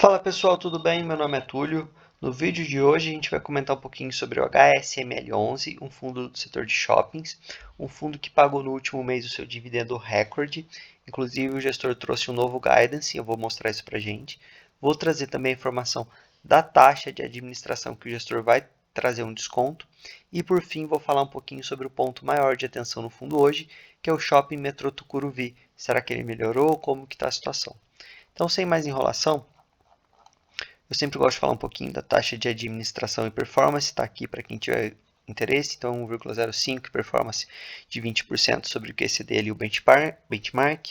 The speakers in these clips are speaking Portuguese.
Fala pessoal, tudo bem? Meu nome é Túlio. No vídeo de hoje a gente vai comentar um pouquinho sobre o HSML11, um fundo do setor de shoppings, um fundo que pagou no último mês o seu dividendo recorde. Inclusive o gestor trouxe um novo guidance, eu vou mostrar isso pra gente. Vou trazer também a informação da taxa de administração que o gestor vai trazer um desconto. E por fim vou falar um pouquinho sobre o ponto maior de atenção no fundo hoje, que é o Shopping Metrô Tucuruvi. Será que ele melhorou? Como que está a situação? Então, sem mais enrolação, eu sempre gosto de falar um pouquinho da taxa de administração e performance, está aqui para quem tiver interesse, então 1,05 performance de 20% sobre o QCD ali, o benchmark.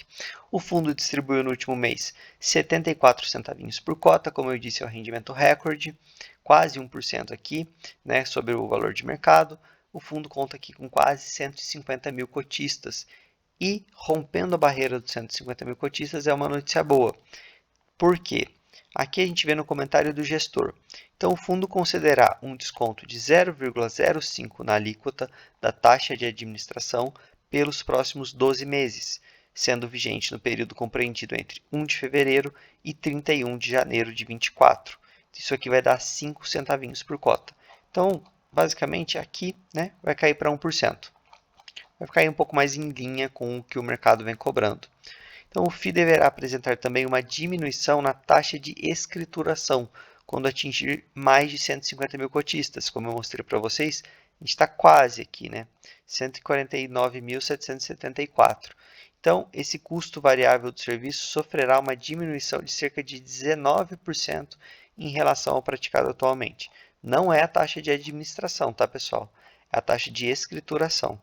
O fundo distribuiu no último mês 74 centavinhos por cota, como eu disse, é o rendimento recorde, quase 1% aqui, né, sobre o valor de mercado. O fundo conta aqui com quase 150 mil cotistas e rompendo a barreira dos 150 mil cotistas é uma notícia boa. Por quê? Aqui a gente vê no comentário do gestor. Então, o fundo considerará um desconto de 0,05 na alíquota da taxa de administração pelos próximos 12 meses, sendo vigente no período compreendido entre 1 de fevereiro e 31 de janeiro de 24. Isso aqui vai dar 5 centavinhos por cota. Então, basicamente, aqui, né, vai cair para 1%. Vai ficar aí um pouco mais em linha com o que o mercado vem cobrando. Então, o FII deverá apresentar também uma diminuição na taxa de escrituração, quando atingir mais de 150 mil cotistas. Como eu mostrei para vocês, a gente está quase aqui, né? 149.774. Então, esse custo variável do serviço sofrerá uma diminuição de cerca de 19% em relação ao praticado atualmente. Não é a taxa de administração, tá, pessoal? É a taxa de escrituração.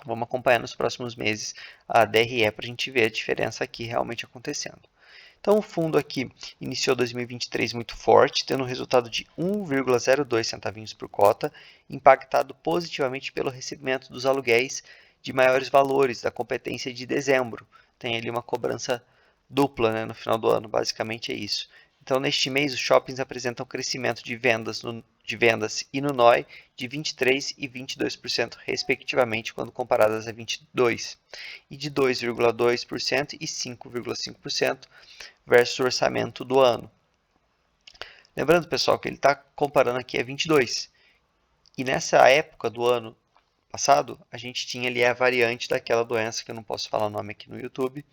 Vamos acompanhar nos próximos meses a DRE para a gente ver a diferença aqui realmente acontecendo. Então, o fundo aqui iniciou 2023 muito forte, tendo um resultado de 1,02 centavinhos por cota, impactado positivamente pelo recebimento dos aluguéis de maiores valores da competência de dezembro. Tem ali uma cobrança dupla, né, no final do ano, basicamente é isso. Então, neste mês, os shoppings apresentam crescimento de vendas e no NOI de 23% e 22%, respectivamente, quando comparadas a 22%, e de 2,2% e 5,5% versus o orçamento do ano. Lembrando, pessoal, que ele está comparando aqui a 22%. E nessa época do ano passado, a gente tinha ali a variante daquela doença, que eu não posso falar o nome aqui no YouTube,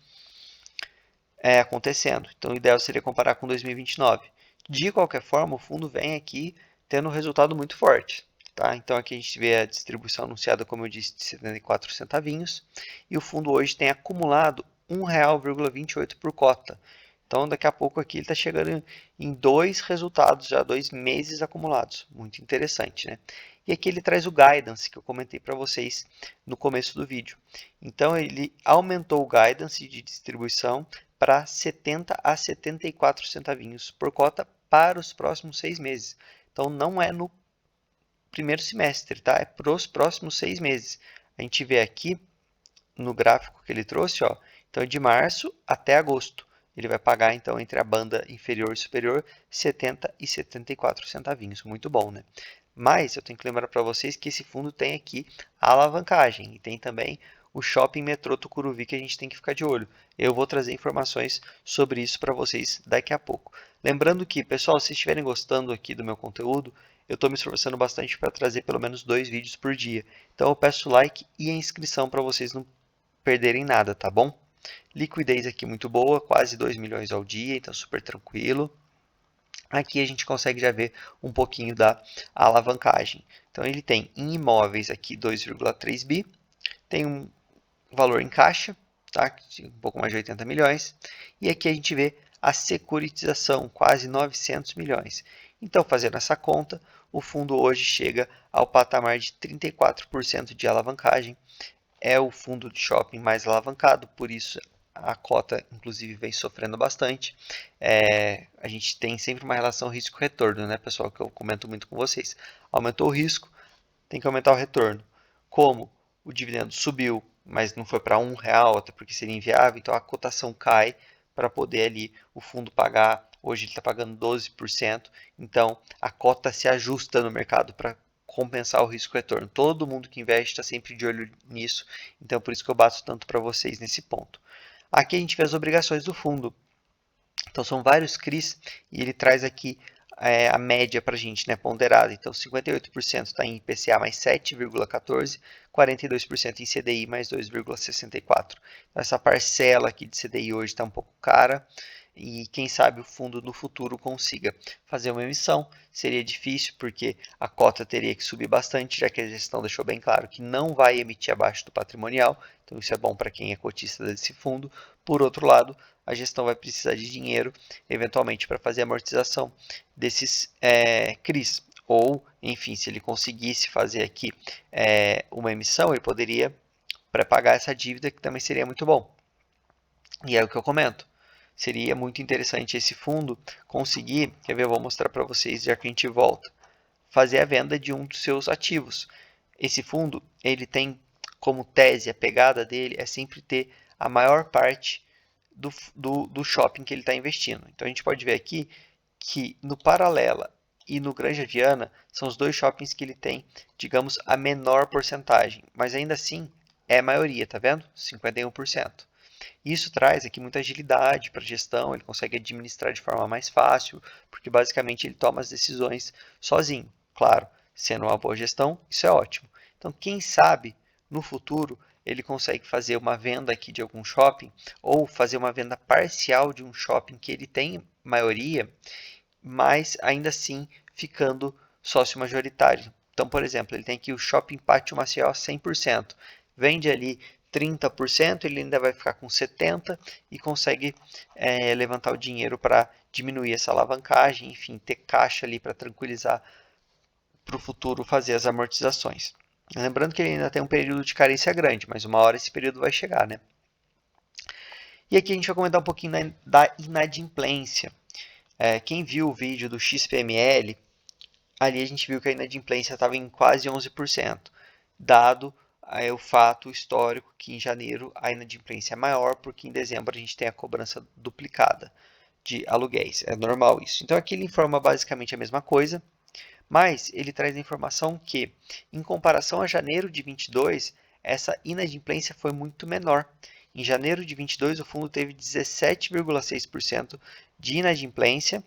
acontecendo. Então, o ideal seria comparar com 2029. De qualquer forma, o fundo vem aqui tendo um resultado muito forte. Tá? Então, aqui a gente vê a distribuição anunciada, como eu disse, de 74 centavinhos. E o fundo hoje tem acumulado R$ 1,28 por cota. Então, daqui a pouco aqui ele está chegando em 2 resultados, já 2 meses acumulados. Muito interessante, né? E aqui ele traz o guidance que eu comentei para vocês no começo do vídeo. Então, ele aumentou o guidance de distribuição para 70 a 74 centavinhos por cota para os próximos 6 meses. Então, não é no primeiro semestre, tá? É para os próximos 6 meses. A gente vê aqui no gráfico que ele trouxe, ó, então é de março até agosto. Ele vai pagar, então, entre a banda inferior e superior, 70 e 74 centavinhos. Muito bom, né? Mas eu tenho que lembrar para vocês que esse fundo tem aqui a alavancagem e tem também o Shopping Metrô Tucuruvi que a gente tem que ficar de olho. Eu vou trazer informações sobre isso para vocês daqui a pouco. Lembrando que, pessoal, se estiverem gostando aqui do meu conteúdo, eu estou me esforçando bastante para trazer pelo menos 2 vídeos por dia. Então eu peço like e a inscrição para vocês não perderem nada, tá bom? Liquidez aqui muito boa, quase 2 milhões ao dia, então super tranquilo. Aqui a gente consegue já ver um pouquinho da alavancagem. Então ele tem em imóveis aqui 2,3 bi, tem um valor em caixa, tá? Um pouco mais de 80 milhões, e aqui a gente vê a securitização, quase 900 milhões. Então, fazendo essa conta, o fundo hoje chega ao patamar de 34% de alavancagem, é o fundo de shopping mais alavancado, por isso a cota, inclusive, vem sofrendo bastante. A gente tem sempre uma relação risco-retorno, né, pessoal, que eu comento muito com vocês. Aumentou o risco, tem que aumentar o retorno. Como o dividendo subiu, mas não foi para R$ 1, até porque seria inviável, então a cotação cai para poder ali o fundo pagar. Hoje ele está pagando 12%, então a cota se ajusta no mercado para compensar o risco-retorno. Todo mundo que investe está sempre de olho nisso, então por isso que eu bato tanto para vocês nesse ponto. Aqui a gente vê as obrigações do fundo. Então são vários CRIs e ele traz aqui a média para a gente, né, ponderada. Então 58% está em IPCA mais 7,14, 42% em CDI mais 2,64. Então, essa parcela aqui de CDI hoje está um pouco cara e quem sabe o fundo no futuro consiga fazer uma emissão. Seria difícil porque a cota teria que subir bastante, já que a gestão deixou bem claro que não vai emitir abaixo do patrimonial. Então isso é bom para quem é cotista desse fundo. Por outro lado, a gestão vai precisar de dinheiro, eventualmente, para fazer a amortização desses CRIs. Ou, enfim, se ele conseguisse fazer aqui uma emissão, ele poderia pré-pagar essa dívida, que também seria muito bom. E é o que eu comento. Seria muito interessante esse fundo conseguir, quer ver, eu vou mostrar para vocês, já que a gente volta, fazer a venda de um dos seus ativos. Esse fundo, ele tem como tese, a pegada dele é sempre ter a maior parte do shopping que ele está investindo. Então a gente pode ver aqui que no Paralela e no Granja Viana são os dois shoppings que ele tem, digamos, a menor porcentagem, mas ainda assim é a maioria, tá vendo? 51%. Isso traz aqui muita agilidade para a gestão, ele consegue administrar de forma mais fácil, porque basicamente ele toma as decisões sozinho. Claro, sendo uma boa gestão, isso é ótimo. Então, quem sabe no futuro ele consegue fazer uma venda aqui de algum shopping ou fazer uma venda parcial de um shopping que ele tem maioria, mas ainda assim ficando sócio majoritário. Então, por exemplo, ele tem aqui o Shopping Pátio Maceió 100%, vende ali 30%, ele ainda vai ficar com 70% e consegue levantar o dinheiro para diminuir essa alavancagem, enfim, ter caixa ali para tranquilizar para o futuro fazer as amortizações. Lembrando que ele ainda tem um período de carência grande, mas uma hora esse período vai chegar, né? E aqui a gente vai comentar um pouquinho da inadimplência. Quem viu o vídeo do XPML, ali a gente viu que a inadimplência estava em quase 11%, dado o fato histórico que em janeiro a inadimplência é maior, porque em dezembro a gente tem a cobrança duplicada de aluguéis. É normal isso. Então aqui ele informa basicamente a mesma coisa, mas ele traz a informação que, em comparação a janeiro de 22, essa inadimplência foi muito menor. Em janeiro de 22, o fundo teve 17,6% de inadimplência,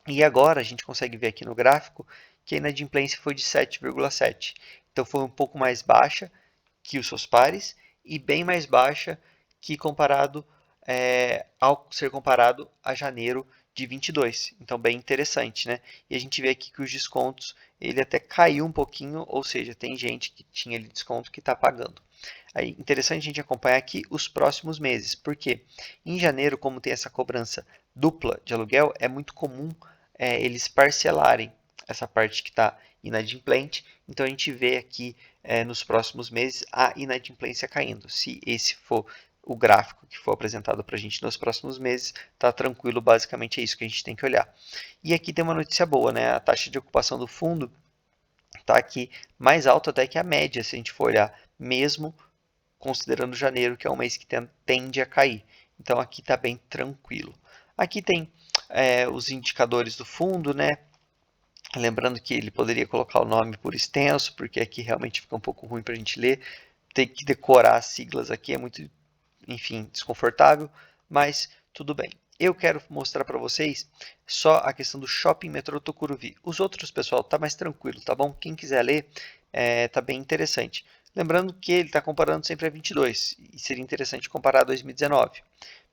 e agora a gente consegue ver aqui no gráfico que a inadimplência foi de 7,7%. Então foi um pouco mais baixa que os seus pares e bem mais baixa que ao ser comparado a janeiro de 22. Então bem interessante, né? E a gente vê aqui que os descontos ele até caiu um pouquinho, ou seja, tem gente que tinha ali desconto que está pagando. Aí, interessante a gente acompanhar aqui os próximos meses, porque em janeiro, como tem essa cobrança dupla de aluguel, é muito comum eles parcelarem essa parte que está inadimplente. Então a gente vê aqui nos próximos meses a inadimplência caindo. Se esse for o gráfico que for apresentado para a gente nos próximos meses, está tranquilo, basicamente é isso que a gente tem que olhar. E aqui tem uma notícia boa, né? A taxa de ocupação do fundo está aqui mais alta até que a média, se a gente for olhar, mesmo considerando janeiro, que é um mês que tende a cair. Então aqui está bem tranquilo. Aqui tem os indicadores do fundo, né? Lembrando que ele poderia colocar o nome por extenso, porque aqui realmente fica um pouco ruim para a gente ler. Ter que decorar as siglas aqui é muito, enfim, desconfortável, mas tudo bem. Eu quero mostrar para vocês só a questão do Shopping Metrô Tucuruvi. Os outros, pessoal, tá mais tranquilo, tá bom? Quem quiser ler, tá bem interessante. Lembrando que ele está comparando sempre a 22, e seria interessante comparar a 2019.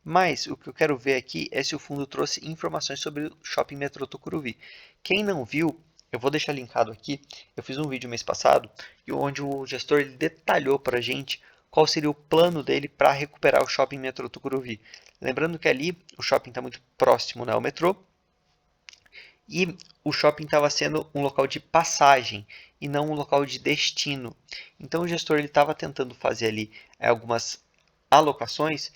Mas o que eu quero ver aqui é se o fundo trouxe informações sobre o Shopping Metrô Tucuruvi. Quem não viu, eu vou deixar linkado aqui. Eu fiz um vídeo mês passado, onde o gestor ele detalhou para a gente qual seria o plano dele para recuperar o Shopping Metrô Tucuruvi. Lembrando que ali o shopping está muito próximo, né, ao metrô, e o shopping estava sendo um local de passagem e não um local de destino. Então o gestor estava tentando fazer ali algumas alocações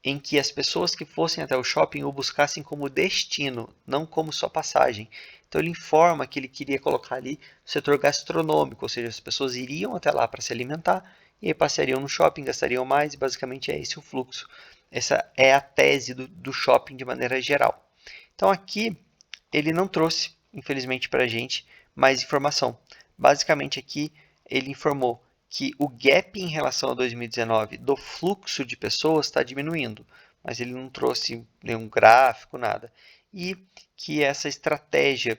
em que as pessoas que fossem até o shopping o buscassem como destino, não como só passagem. Então ele informa que ele queria colocar ali o setor gastronômico, ou seja, as pessoas iriam até lá para se alimentar e aí passariam no shopping, gastariam mais, e basicamente é esse o fluxo. Essa é a tese do shopping de maneira geral. Então aqui ele não trouxe, infelizmente para a gente, mais informação. Basicamente aqui ele informou que o gap em relação a 2019 do fluxo de pessoas está diminuindo, mas ele não trouxe nenhum gráfico, nada. E que essa estratégia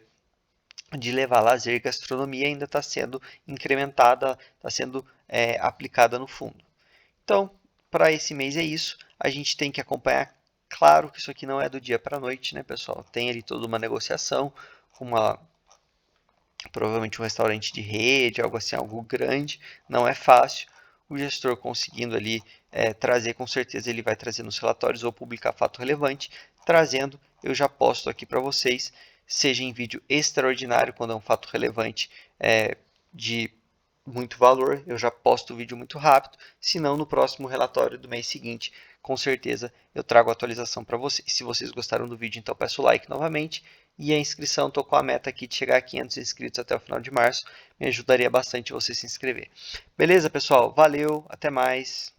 de levar lazer e gastronomia ainda está sendo incrementada, está sendo aplicada no fundo. Então, para esse mês é isso. A gente tem que acompanhar. Claro que isso aqui não é do dia para a noite, né, pessoal? Tem ali toda uma negociação com provavelmente um restaurante de rede, algo assim, algo grande. Não é fácil. O gestor conseguindo ali trazer, com certeza ele vai trazer nos relatórios ou publicar fato relevante. Trazendo, eu já posto aqui para vocês, seja em vídeo extraordinário, quando é um fato relevante de muito valor, eu já posto o vídeo muito rápido, se não no próximo relatório do mês seguinte, com certeza eu trago a atualização para vocês. Se vocês gostaram do vídeo, então peço o like novamente e a inscrição, estou com a meta aqui de chegar a 500 inscritos até o final de março, me ajudaria bastante você se inscrever. Beleza, pessoal? Valeu, até mais!